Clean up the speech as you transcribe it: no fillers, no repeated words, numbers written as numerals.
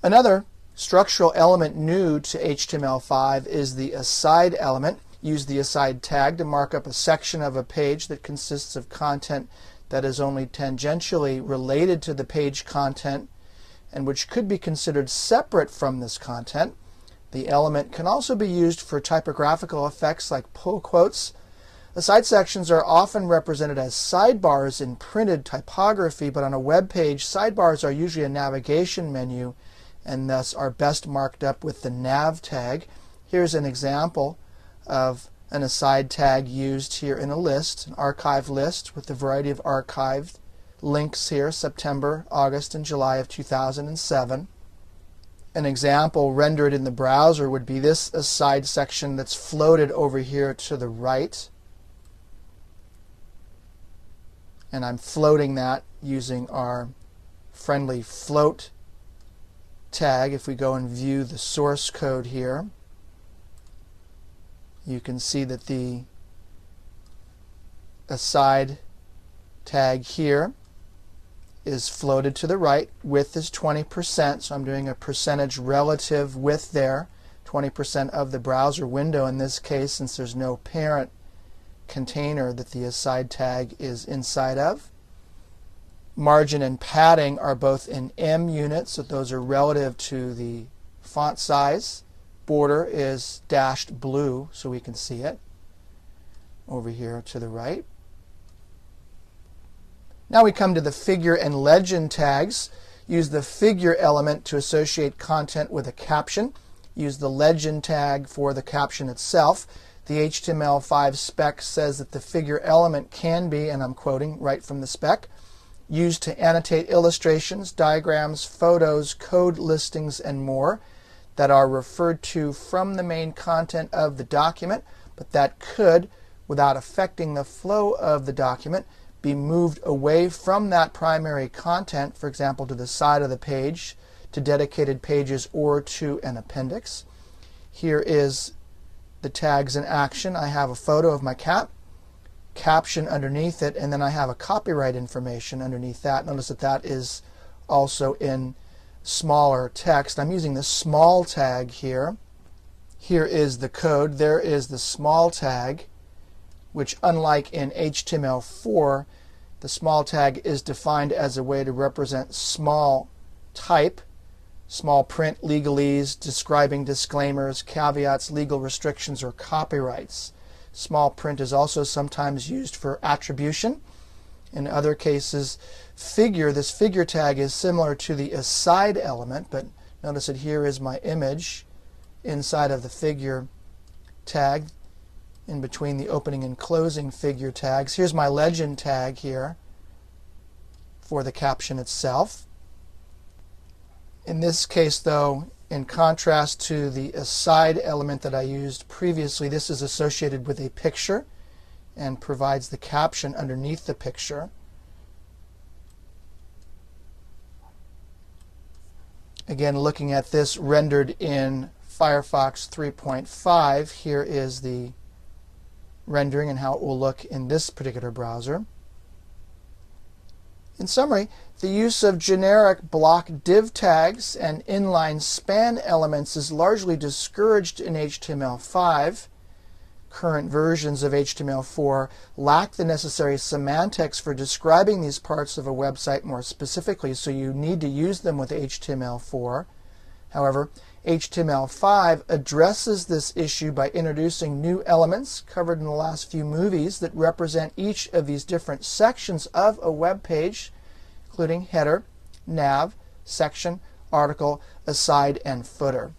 Another structural element new to HTML5 is the aside element. Use the aside tag to mark up a section of a page that consists of content that is only tangentially related to the page content and which could be considered separate from this content. The element can also be used for typographical effects like pull quotes. Aside sections are often represented as sidebars in printed typography, but on a web page, sidebars are usually a navigation menu and thus are best marked up with the nav tag. Here's an example of an aside tag used here in a list, an archive list with a variety of archived links here, September, August, and July of 2007. An example rendered in the browser would be this aside section that's floated over here to the right. And I'm floating that using our friendly float tag. If we go and view the source code here, you can see that the aside tag here is floated to the right. Width is 20%, so I'm doing a percentage relative width there, 20% of the browser window in this case, since there's no parent container that the aside tag is inside of. Margin and padding are both in M units, so those are relative to the font size. Border is dashed blue, so we can see it over here to the right. Now we come to the figure and legend tags. Use the figure element to associate content with a caption. Use the legend tag for the caption itself. The HTML5 spec says that the figure element can be, and I'm quoting right from the spec, used to annotate illustrations, diagrams, photos, code listings, and more that are referred to from the main content of the document, but that could, without affecting the flow of the document, be moved away from that primary content, for example, to the side of the page, to dedicated pages, or to an appendix. Here is the tags in action. I have a photo of my cat, caption underneath it, and then I have a copyright information underneath that. Notice that that is also in smaller text. I'm using the small tag here. Here is the code. There is the small tag, which, unlike in HTML4, the small tag is defined as a way to represent small type, small print, legalese, describing disclaimers, caveats, legal restrictions, or copyrights. Small print is also sometimes used for attribution. In other cases, this figure tag is similar to the aside element, but notice that here is my image inside of the figure tag, in between the opening and closing figure tags. Here's my legend tag here for the caption itself. In this case, though, in contrast to the aside element that I used previously, this is associated with a picture and provides the caption underneath the picture. Again, looking at this rendered in Firefox 3.5, here is the rendering and how it will look in this particular browser. In summary, the use of generic block div tags and inline span elements is largely discouraged in HTML5. Current versions of HTML4 lack the necessary semantics for describing these parts of a website more specifically, so you need to use them with HTML4. However, HTML5 addresses this issue by introducing new elements covered in the last few movies that represent each of these different sections of a web page, including header, nav, section, article, aside, and footer.